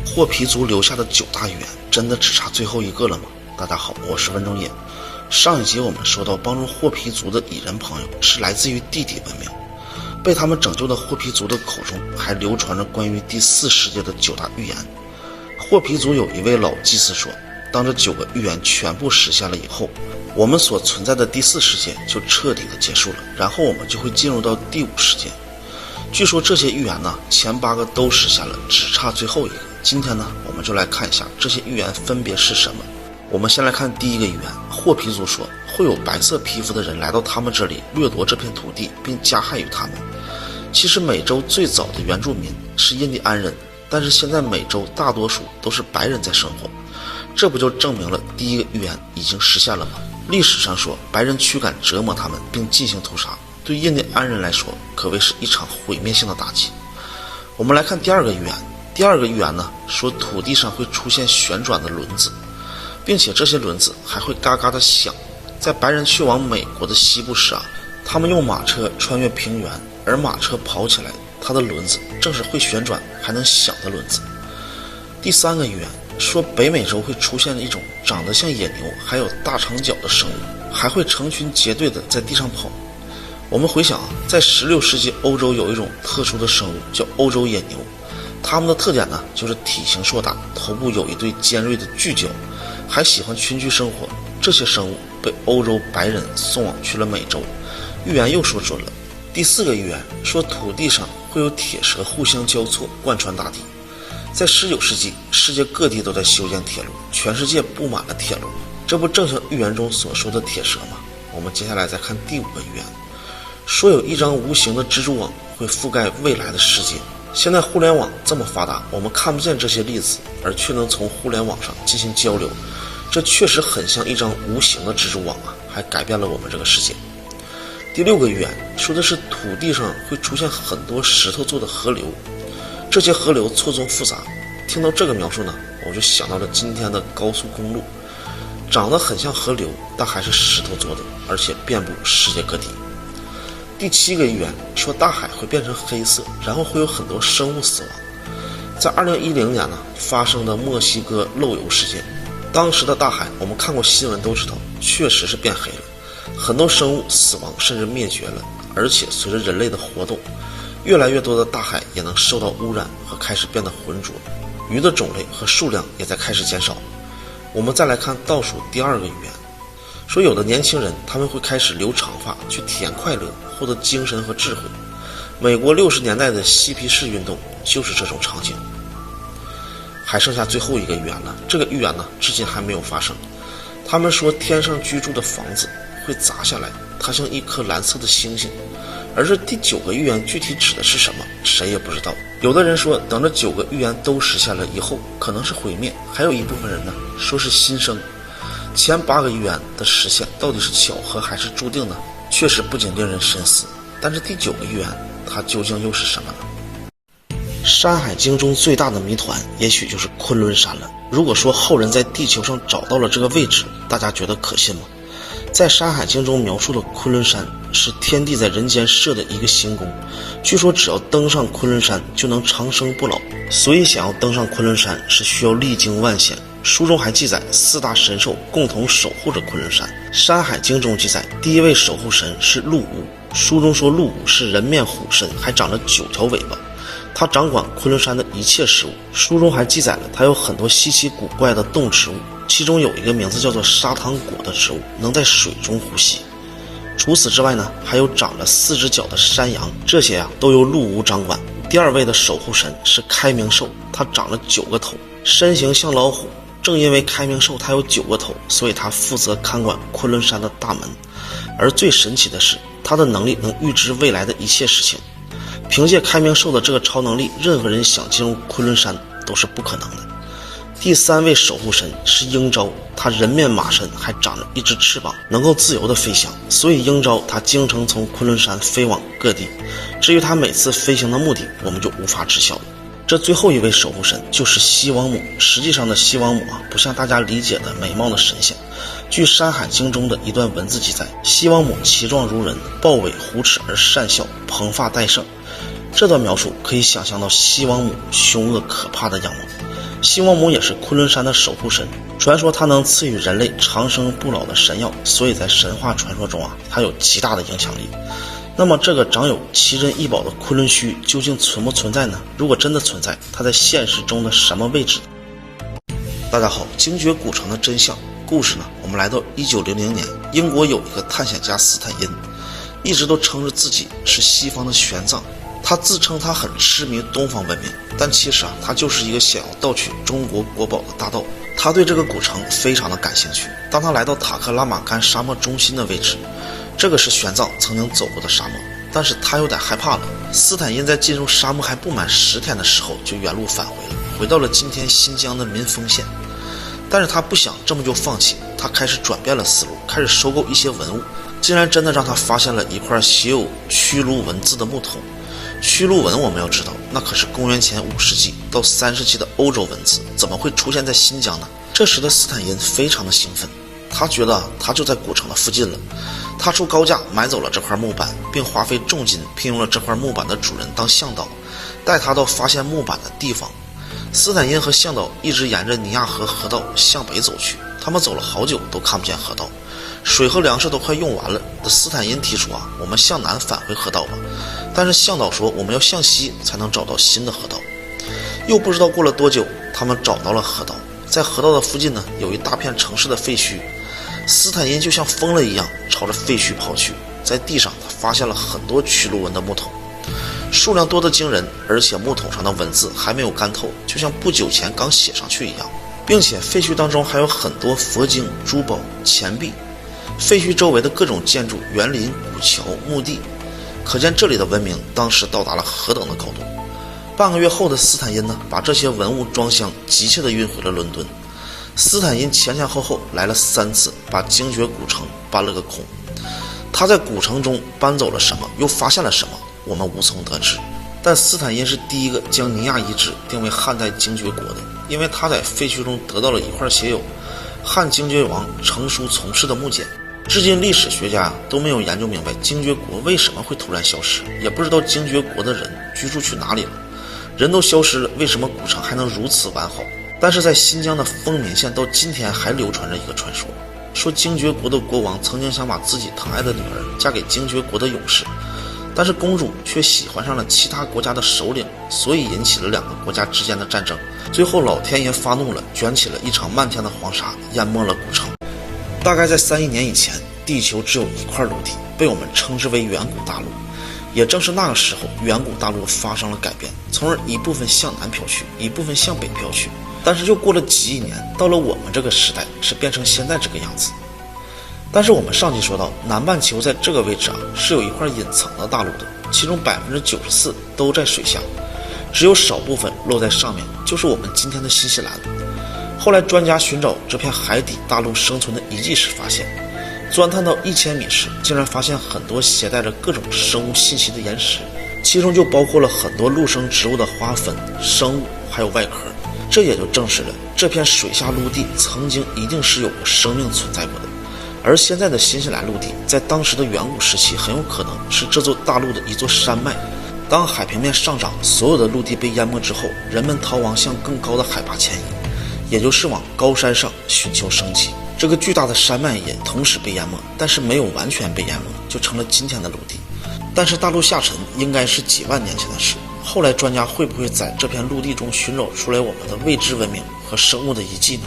霍皮族留下的9大预言真的只差最后一个了吗？大家好，我是温中野。上一集我们说到，帮助霍皮族的蚁人朋友是来自于地底文明，被他们拯救的霍皮族的口中还流传着关于第4世界的9大预言。霍皮族有一位老祭司说，当这9个预言全部实现了以后，我们所存在的第4世界就彻底的结束了，然后我们就会进入到第5世界。据说这些预言呢，前8个都实现了，只差最后一个。今天呢，我们就来看一下这些预言分别是什么。我们先来看第一个预言，霍皮族说会有白色皮肤的人来到他们这里掠夺这片土地，并加害于他们。其实美洲最早的原住民是印第安人，但是现在美洲大多数都是白人在生活，这不就证明了第一个预言已经实现了吗？历史上说白人驱赶折磨他们并进行屠杀，对印第安人来说可谓是一场毁灭性的打击。我们来看第二个预言，第二个预言呢，说土地上会出现旋转的轮子，并且这些轮子还会嘎嘎的响。在白人去往美国的西部时啊，他们用马车穿越平原，而马车跑起来，它的轮子正是会旋转还能响的轮子。第三个预言说北美洲会出现一种长得像野牛还有大长脚的生物，还会成群结队的在地上跑。我们回想啊，在16世纪欧洲有一种特殊的生物叫欧洲野牛，它们的特点呢，就是体型硕大，头部有一对尖锐的巨角，还喜欢群居生活。这些生物被欧洲白人送往去了美洲，预言又说准了。第4个预言说土地上会有铁蛇互相交错，贯穿大地。在19世纪，世界各地都在修建铁路，全世界布满了铁路，这不正像预言中所说的铁蛇吗？我们接下来再看第5个预言，说有一张无形的蜘蛛网会覆盖未来的世界。现在互联网这么发达，我们看不见这些粒子，而却能从互联网上进行交流，这确实很像一张无形的蜘蛛网啊，还改变了我们这个世界。第6个预言说的是土地上会出现很多石头做的河流，这些河流错综复杂。听到这个描述呢，我就想到了今天的高速公路，长得很像河流，但还是石头做的，而且遍布世界各地。第7个预言说大海会变成黑色，然后会有很多生物死亡。在2010年呢发生的墨西哥漏油事件，当时的大海我们看过新闻都知道，确实是变黑了，很多生物死亡甚至灭绝了。而且随着人类的活动，越来越多的大海也能受到污染和开始变得浑浊，鱼的种类和数量也在开始减少。我们再来看倒数第2个预言，说有的年轻人他们会开始留长发去体验快乐，获得精神和智慧。美国60年代的嬉皮士运动就是这种场景。还剩下最后一个预言了，这个预言呢至今还没有发生。他们说天上居住的房子会砸下来，它像一颗蓝色的星星。而这第9个预言具体指的是什么，谁也不知道。有的人说等这9个预言都实现了以后可能是毁灭，还有一部分人呢说是新生。前8个预言的实现到底是巧合还是注定呢？确实不禁令人深思。但是第9个预言它究竟又是什么呢？山海经中最大的谜团也许就是昆仑山了。如果说后人在地球上找到了这个位置，大家觉得可信吗？在山海经中描述的昆仑山是天帝在人间设的一个行宫，据说只要登上昆仑山就能长生不老，所以想要登上昆仑山是需要历经万险。书中还记载4大神兽共同守护着昆仑山。山海经中记载第1位守护神是陆武，书中说陆武是人面虎身，还长着9条尾巴，他掌管昆仑山的一切事物。书中还记载了他有很多稀奇古怪的动植物，其中有一个名字叫做砂糖果的植物，能在水中呼吸。除此之外呢，还有长着4只脚的山羊，这些啊都由陆武掌管。第2位的守护神是开明兽，它长了9个头，身形像老虎。正因为开明兽它有9个头，所以它负责看管昆仑山的大门。而最神奇的是，它的能力能预知未来的一切事情。凭借开明兽的这个超能力，任何人想进入昆仑山都是不可能的。第3位守护神是鹰昭，他人面马身，还长着一只翅膀，能够自由的飞翔，所以鹰昭他经常从昆仑山飞往各地。至于他每次飞行的目的，我们就无法知晓了。这最后一位守护神就是西王母。实际上的西王母啊，不像大家理解的美貌的神仙。据《山海经》中的一段文字记载，西王母其状如人，豹尾虎齿而善笑，蓬发戴胜。这段描述可以想象到西王母凶恶可怕的样貌。西王母也是昆仑山的守护神，传说它能赐予人类长生不老的神药，所以在神话传说中它有极大的影响力。那么这个长有奇珍异宝的昆仑虚究竟存不存在呢？如果真的存在，它在现实中的什么位置？大家好，精绝古城的真相故事呢，我们来到1900年，英国有一个探险家斯坦因，一直都称着自己是西方的玄奘，他自称他很痴迷东方文明，但其实他就是一个想要盗取中国国宝的大盗。他对这个古城非常的感兴趣。当他来到塔克拉玛干沙漠中心的位置，这个是玄奘曾经走过的沙漠，但是他有点害怕了。斯坦因在进入沙漠还不满10天的时候就原路返回了，回到了今天新疆的民丰县。但是他不想这么就放弃，他开始转变了思路，开始收购一些文物，竟然真的让他发现了一块写有屈卢文字的木头。屈卢文我们要知道，那可是公元前5世纪到3世纪的欧洲文字，怎么会出现在新疆呢？这时的斯坦因非常的兴奋，他觉得他就在古城的附近了。他出高价买走了这块木板，并花费重金聘用了这块木板的主人当向导，带他到发现木板的地方。斯坦因和向导一直沿着尼亚河河道向北走去，他们走了好久都看不见河道，水和粮食都快用完了。斯坦因提出我们向南返回河道吧，但是向导说我们要向西才能找到新的河道。又不知道过了多久，他们找到了河道，在河道的附近呢，有一大片城市的废墟。斯坦因就像疯了一样朝着废墟跑去，在地上他发现了很多屈卢文的木头，数量多得惊人，而且木桶上的文字还没有干透，就像不久前刚写上去一样，并且废墟当中还有很多佛经、珠宝、钱币。废墟周围的各种建筑、园林、古桥、墓地，可见这里的文明当时到达了何等的高度。半个月后的斯坦因呢，把这些文物装箱急切地运回了伦敦。斯坦因前前后后来了3次，把精绝古城搬了个空。他在古城中搬走了什么，又发现了什么，我们无从得知。但斯坦因是第一个将尼亚遗址定为汉代精绝国的，因为他在废墟中得到了一块写有汉精绝王成书从事的木简。至今历史学家都没有研究明白精绝国为什么会突然消失，也不知道精绝国的人居住去哪里了。人都消失了，为什么古城还能如此完好？但是在新疆的丰民县到今天还流传着一个传说，说精绝国的国王曾经想把自己疼爱的女儿嫁给精绝国的勇士，但是公主却喜欢上了其他国家的首领，所以引起了2个国家之间的战争。最后老天爷发怒了，卷起了一场漫天的黄沙，淹没了古城。大概在3亿年以前，地球只有一块陆地，被我们称之为远古大陆。也正是那个时候，远古大陆发生了改变，从而一部分向南飘去，一部分向北飘去。但是又过了几亿年，到了我们这个时代，是变成现在这个样子。但是我们上期说到，南半球在这个位置是有一块隐藏的大陆的，其中94%都在水下，只有少部分落在上面，就是我们今天的新西兰。后来专家寻找这片海底大陆生存的遗迹时发现，钻探到1000米时，竟然发现很多携带着各种生物信息的岩石，其中就包括了很多陆生植物的花粉、生物还有外壳。这也就证实了这片水下陆地曾经一定是有过生命存在过的。而现在的新西兰陆地在当时的远古时期很有可能是这座大陆的一座山脉。当海平面上涨，所有的陆地被淹没之后，人们逃亡向更高的海拔迁移，也就是往高山上寻求生机。这个巨大的山脉也同时被淹没，但是没有完全被淹没，就成了今天的陆地。但是大陆下沉应该是几万年前的事，后来专家会不会在这片陆地中寻找出来我们的未知文明和生物的遗迹呢？